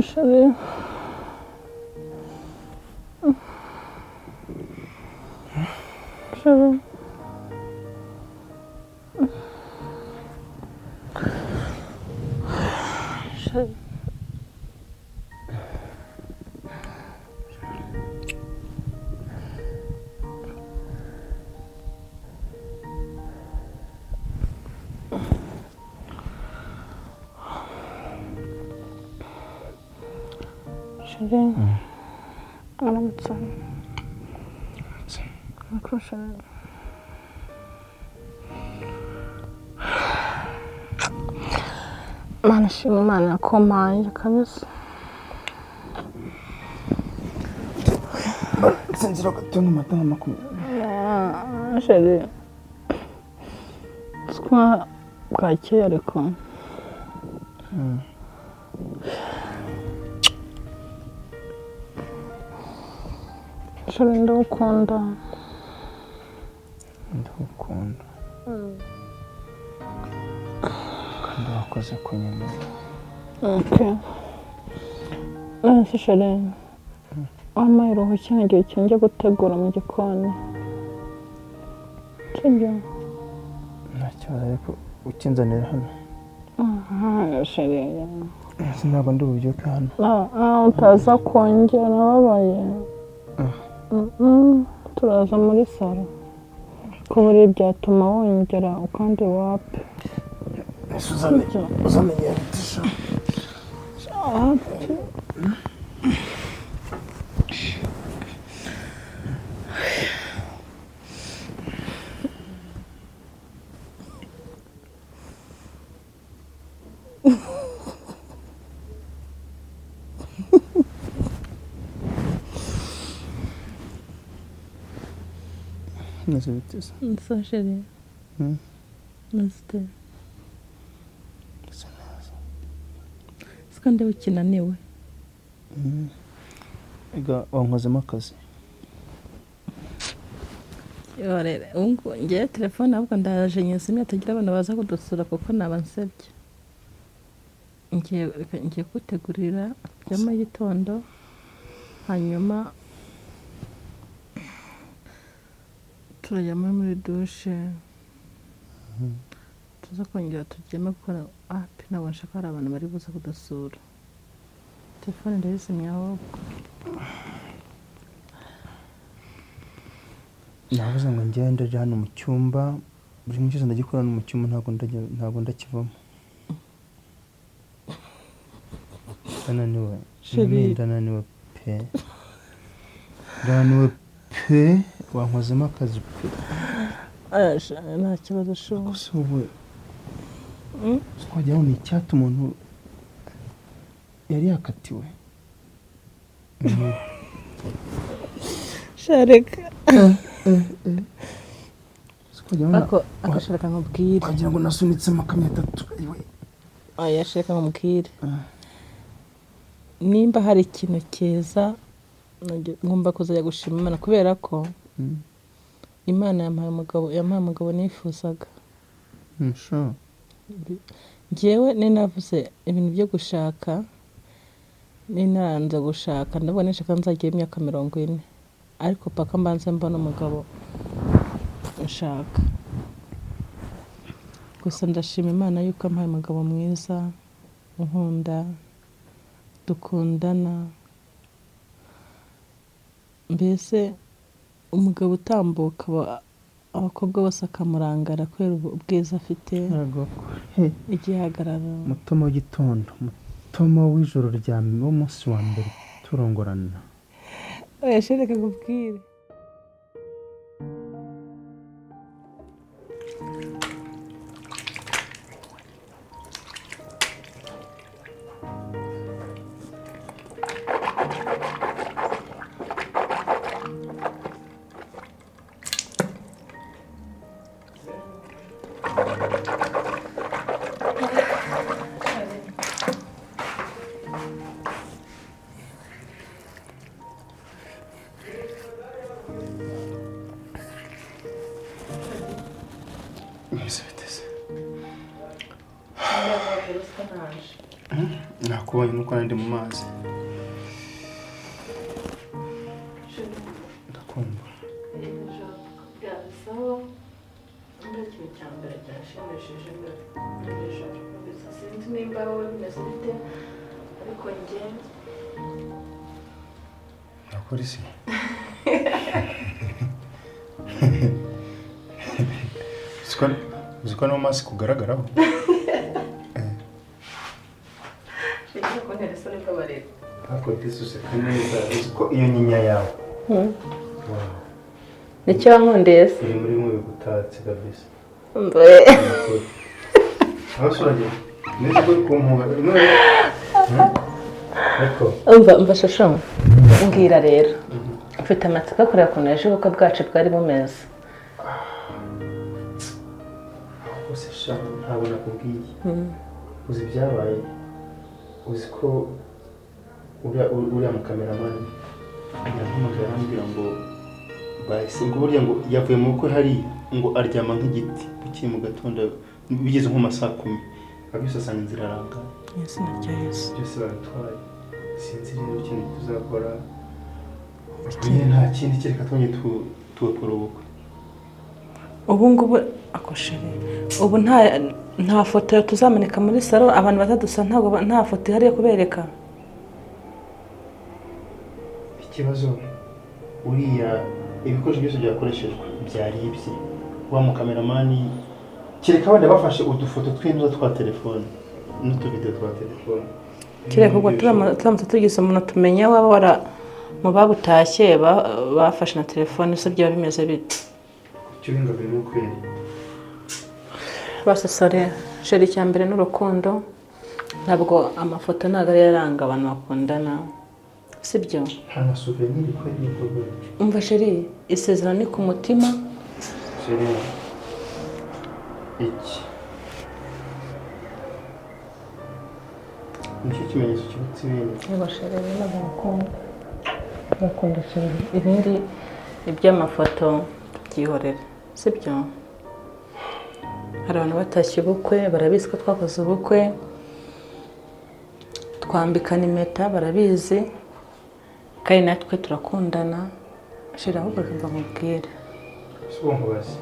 Shari. Shari. Shari. Shari. Amaze. Akoze. Mana shima Imana yakomaye kabisa. Sinzira gato nk'amatanga makumyabiri. Shari. Twa bwakeye ariko. Shari ndagukunda. Ndagukunda. Kandi wakoze kunyemera. Okay. Shari. Wampaye uruhushya n'igihe kinjye gutegura mu gikoni. Sibyo? Nta kibazo ariko ukinzanira hano. Shari. Sinabwo ndi bubyuke hano. Utaza kongera nababaye. Turaza muri salo. Kubura byatuma wongera ukandi wape. Uzamenye bitisha. Nasıl bittiyse? Nasıl Shari? Nasıl? Sikandi ukinaniwe. Ega wankozemo akazi. Yorere, ngiye telefone ahubwo ndaje nyizimye atagira abantu baza kudusura kuko nabansebye. Ngiye gutegurira bya mu gitondo hanyuma turajya muri douche. Tuza kongera tujyeme gukora ntabwo nshaka hari abantu bari buza kudusura. Telefone ndayizimye ahubwo. Navuze ngo ngende ndaje hano mu cyumba, buri munsi cyose ndagikorana mu cyumba ntabwo ndakivamo. Ndananiwe. Ndananiwe pe. Ndananiwe pe. Wankozemo akazi pe. Nta kibazo shobora. Gusa wowe twajyaho ni icyata umuntu yari yakatiwe. Shareka. Ako akashaka nkubwire. Wagira ngo nasunitse makamya 3. Yashaka nkubwire. Nimba hari ikintu keza ngomba kuzajya gushima Imana kubera ko Imana yampaye umugabo nifuzaga. Sure. Njyewe ninavuze ibintu byo gushaka ninaranze gushaka ndabona nshaka nzagiye imyaka 40 ariko paka mbanze mbona umugabo ushaka. Gusa ndashima Imana yuko ampaye umugabo mwiza unkunda dukundana. Mbese umugabo utambuka abakobwa bose akamurangara kubera ubwiza afite. Igihagarara mutomo w'igitondo mutomo w'ijoro rya munsi wa mbere turongorana. Yashireka kubwira. nakubonye nuko nandi mu mazi. Ndakumva. Byasaho ikintu cya mbere cyashimishije mbere sinzi nimba wowe bimeze bite ariko njye nakora isi. Uziko no mazi kugaragaraho. Shiki ko nteresa niko bareba. Ako tisuse kaneza uziko iyo nyinya yawe. Wow. Nicyo wankundese. Iri muri mwe gutatse kabisa. Mbe. Abasuraje. Neza ko kumpuga. Umva shasho. Ngira rero. Mfite amatsiko kureba ukuntu ejo ubukwe bwacu bwari bumeze. Ose sha ntabwo nakubwiye. Uzi byabaye. Uzi ko uriya mukameramani yampamagaye arambwira ngo bahise ngo burya ngo yavuye mu bukwe hari ngo aryama nk'igiti bukeye mu gatondo bigeze nko masaa 10 abise asanga inzira aranga. Yes naryo Yesu. Byose baratwaye. Sinzi rero ikintu tuzakora. Nta kindi kereka twonye tuwukora ubukwe. Ubu ngubu akoshere. Ubu nta foto tuzamanika muri salo abantu batadusa nta foto ihari kubereka. Ikibazo uriya ibikoresho byose byakoreshejwe byari ibye. Wa mu kameramani kereka abandi bafashe udufoto tw'intuza twa telefone n'utuvideo twa telefone. Kereka ubwo turamutse tugize umuntu tumenya waba wara mu babutashye bafashe na telefone se byaba bimeze bite. Cyo binga birimo kweri. Basasore sheri cyambere n'urukundo ntabwo amafoto ntago yaranga abantu bakundana sibyo. Hana souvenir kweri n'ubwo. Umva sheri isezerano ni ku mutima. Sheri iki nicyo kimenyetso cy'ubutsi bene. Niba sheri n'abakunda sheri ibindi iby'amafoto byihorera sibyo. Hari abantu batashye ubukwe barabizi ko twakoze ubukwe twambikana impeta barabizi kandi natwe turakundana. Sheri ahubwo mba mubwira subongobazi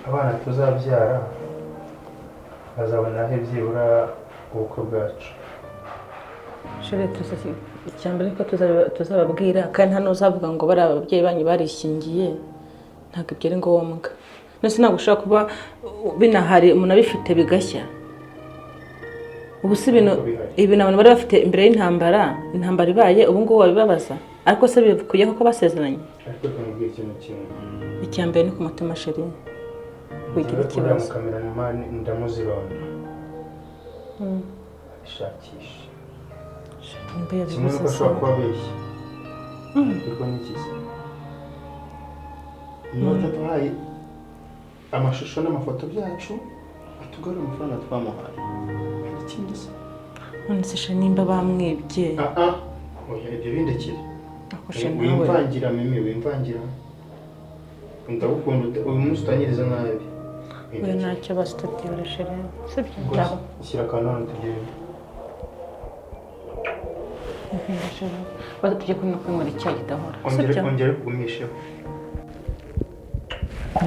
abana tuzabyara bazabona he byibura ubukwe bwacu. Sheri icyambere ko tuzababwira kandi hano uzavuga ngo bari ababyeyi banyu barishingiye ntabwo byari ngombwa. Nese ntabwo ushobora kuba binahari umuntu abifite bigashya. Ubu si ibintu abantu bari bafite imbere y'intambara ibaye ubu ngubu babibabaza ariko se bikuye ko basezeranye. Ariko twamubwiye ikintu kimwe. Icyambere ni ku mutima sheri wigira ikibazo. Mu kameramani ndamuzirona. Shakisha. Nimba yabivuze Sinzi ko ashobora kuba abeshya. Ariko n'ikizi. Niba tatuhaye amashusho n'amafoto byacu atugarura amafaranga twamuhaye. Ikindi se. None se sheri nimba bamwibye. Oya ibyo bindekire. Akoshe nawe. Wimvangira mimi wimvangira. Ndagukunda uyu munsi utanyiriza nabi. We ntacyo basitatiye sheri. Sibyo. Shyira kanone tugende. Baza tujye kunywera icyayi gidahora. Ongera kugumisheho.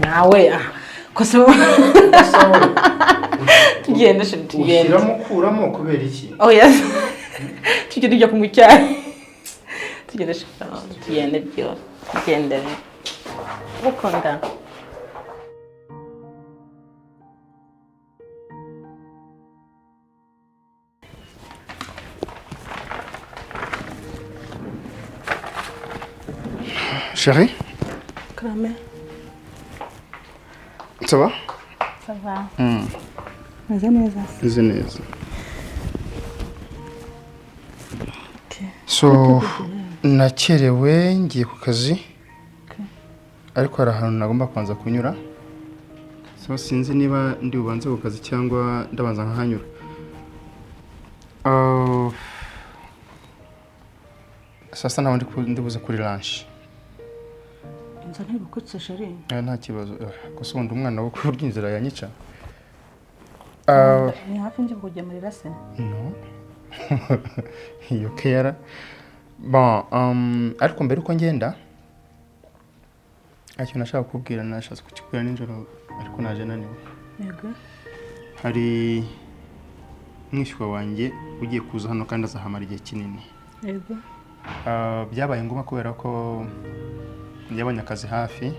Nawe kose tugenda sheri tugenda. Ushyiramo kuramo kubera iki? Oya. Tujye tujya kunywa icyayi. Tugenda sheri tugende byo. Tugende. Ukunda. Chérie? Cramé. Ça va? Ça va. Meze neza. Meze neza. So nakerewe ngiye ku kazi. Ariko hari ahantu nagomba kubanza kunyura. So sinzi niba ndi bubanze ku kazi cyangwa ndabanza nkahanyura. Sasa nawe ndi buze kuri lunch. Inza ntibukutse sheri. Nta kibazo. Gusa undi umwana wo kurya inzira yanyica. Ni hafi nje kugemurira se. No. iyo kera bon ariko mbere uko ngenda icyo nashaka kukubwira nashatse kukibwira nijoro ariko naje naniwe. Yego. Hari mwishywa wanjye ugiye kuza hano kandi azahamara igihe kinini. Yego. Byabaye ngombwa kubera ko yabonye akazi hafi.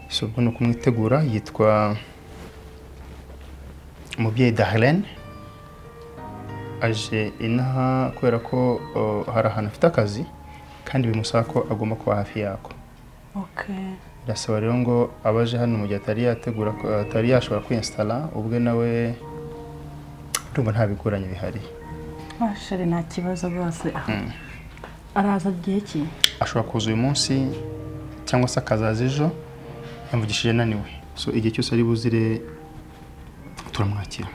So ubwo ni ukumwitegura, yitwa Umubyeyi Darlene. Aje inaha kubera ko hari ahantu afite akazi kandi bimusaba ko agomba kuba hafi yako. Okay. Birasaba rero ngo abaje hano mu gihe atari yategura atari yashobora kwinstalla ubwe nawe urumva nta bigoranye bihari. Ashari nta kibazo bose. Araza igihe ki? Ashobora kuza uyu munsi cyangwa se akazaza ejo yamvugishije naniwe. So igihe cyose ari buzire turamwakira.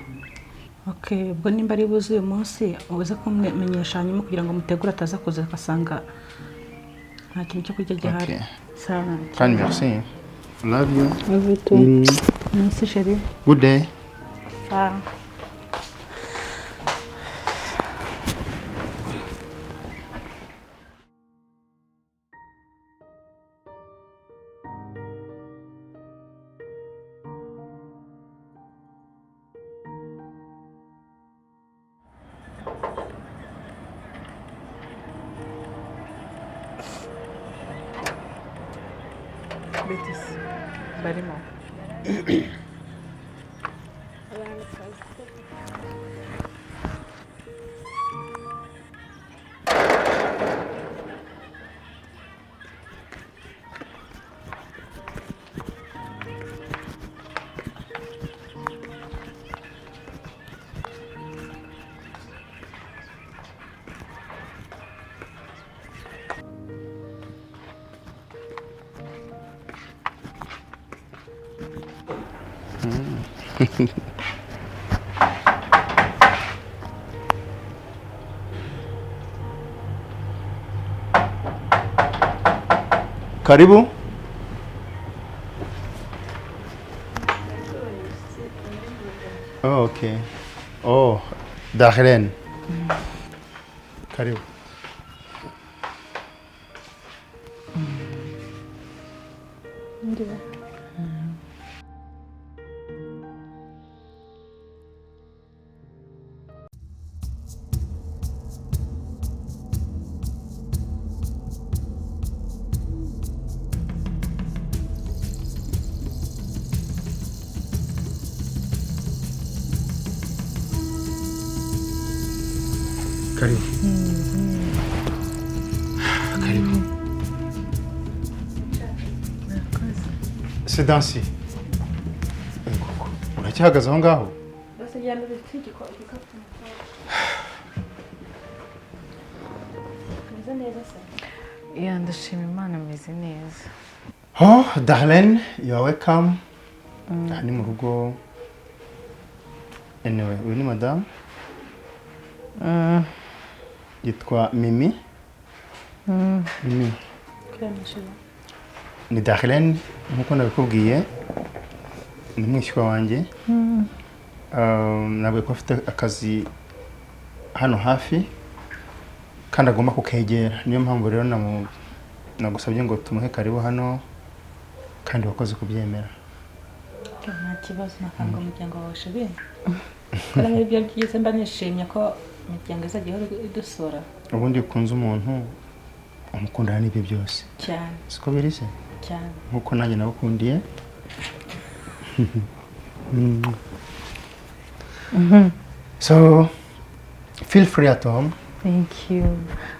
Okay, ubwo nimba ari buze uyu munsi ubuze kumenyesha hanyuma kugira ngo mutegure ataza kuza akasanga nta kintu cyo kurya gihari. Sawa. Kandi merci. Love you. Love you too. Merci chérie. Good day. Bye. Betis. Barimo. Karibu. Oh, okay. Oh, Darlene. Karibu. Ndio. Karibu. Karibu. Akoze. C'est dansi. Uracyahagaze aho ngaho? Bose yamwe bitwigiko igikapu. Meze neza se. Yeah, ndashima Imana meze neza. Oh, Darlene, you are welcome. Ni mu rugo. Anyway, uyu ni madame. Yitwa Mimi. Mimi. Ni Darlene nkuko nabikubwiye. Ni mwishywa wanjye. Nabwo ko afite akazi hano hafi kandi agomba kukegera. Niyo mpamvu rero nagusabye ngo tumuhe karibu hano kandi wakoze kubyemera. Nta kibazo nakanga umuryango wawe shebe. Kora nk'ibyo byiza mba nishimye ko imiryango izajya idusura. Ubundi ukunze umuntu umukundana n'ibyo byose. Cyane. Siko biri se? Cyane. Nkuko nanjye nabakundiye. So, feel free at home. Thank you.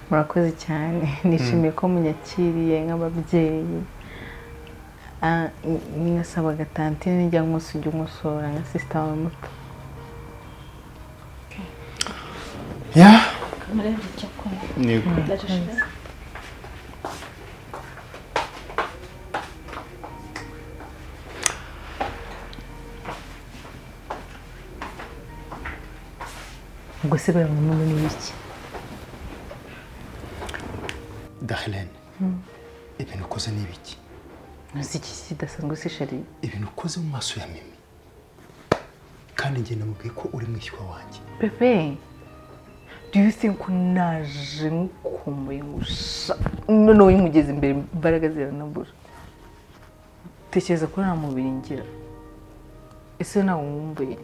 Murakoze cyane. Nishimiye ko munyakiriye nk'ababyeyi. Ningasabaga tantine njya nkusujya umusora nka sister wawe muto. Yeah. Kamera y'icyo Yego. Ubwo se bayo umuntu ni iki? Darlene. Ibintu ukoze ni ibiki? Nasi iki kidasanzwe se sheri? Ibintu ukoze mu maso ya Mimi. kandi njye namubwiye ko uri mwishywa wanjye. Pepe, do you think naje nkumbuye ngusha none wimugeze imbere imbaraga ziranabura? Tekereza ko namubiringira. Ese nawe wumbuye?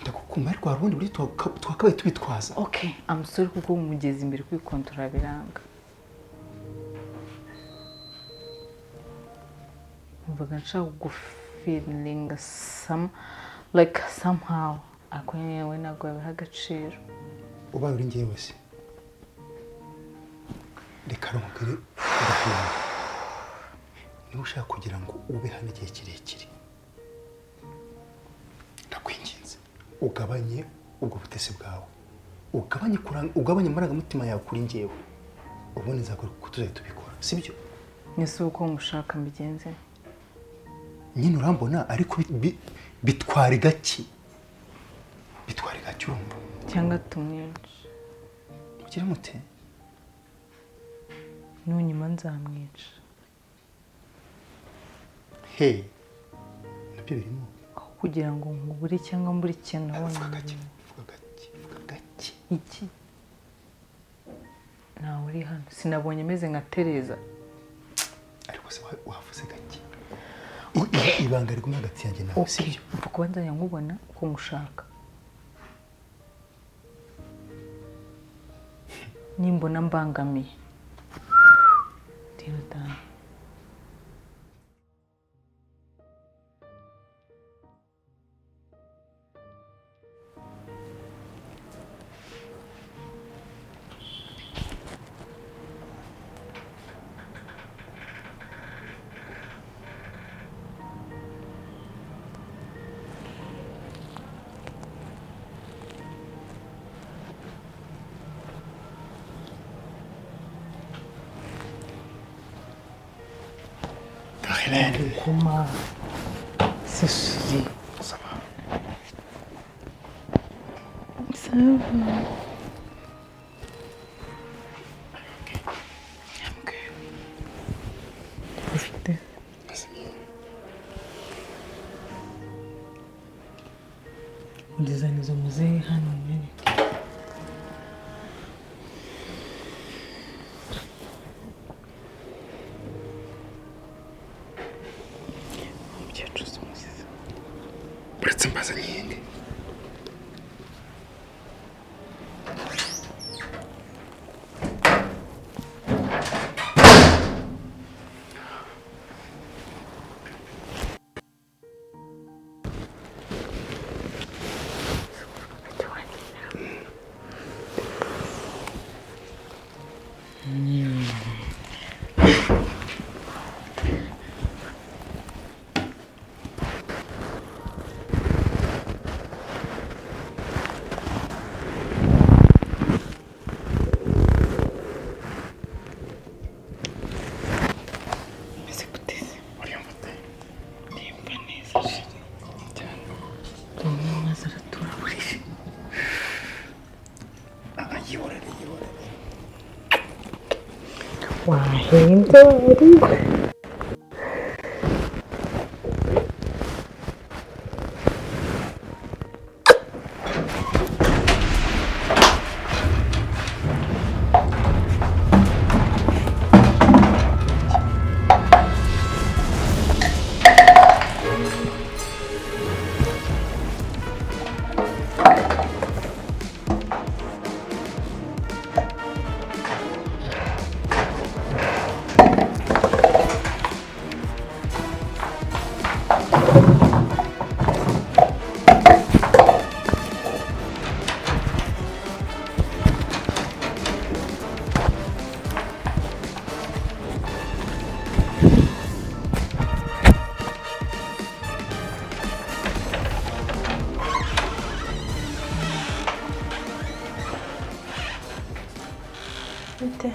Ndagukuma ariko harundi buri twakabaye tubitwaza. Okay, I'm sorry kuko umugeze imbere kwikontrola biranga. Mvuga nshaka feeling somehow akwenyewe nagwa bahagaciro. Ubaye uri ngiye wese. Reka rumukire udahira. Niba ushaka kugira ngo ube hano igihe kirekire. Ndakwinginze ugabanye ubwo butese bwawe. Ugabanye amarangamutima yawe kuri ngewe. Ubone nzakora kuko tuzahita tubikora. Sibyo? Nese uko mushaka mbigenze. Nyine urambona ariko bitware gaki. Bitware gaki urumva. Cyangwa tumwica. Mugire mute? Nunyuma nzamwica. Hey. Nabyo birimo. Kugira ngo nkubure cyangwa mbure ikintu nabonye. Vuga gaki. Iki? Nawe uri hano. Sinabonye meze nka Tereza. Ariko se wavuze gaki. Ibanga riguma hagati yanjye nawe sibyo? Mvuga kubanza nkubona uko ngushaka. Nimbona mbangamiye. Tino dana. Comment c'est chéri? Ça va. Ça va. Ok. Profitez. Design za muzee hano nini? Mbaza nyine. Wahindari. Bite?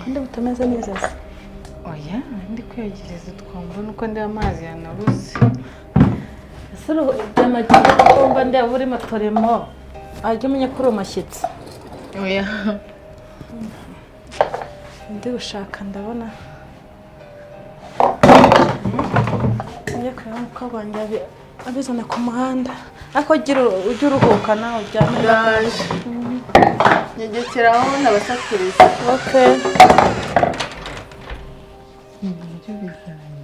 Kandi butameze neza se? Oya, ndi kwiyegereza twumva nuko ndi amazi yanaruze. Ese byamagiye kumva ndi aburi matoremo. Ajye umenya ko uri umushyitsi. Oya. Ndi gushaka ndabona. njye kureba umukobwa wanjye abizana ku muhanda ariko ujya uruhuka nawe uryame ndaje nyegekeraho nabasakuriza okay ibyo bizanye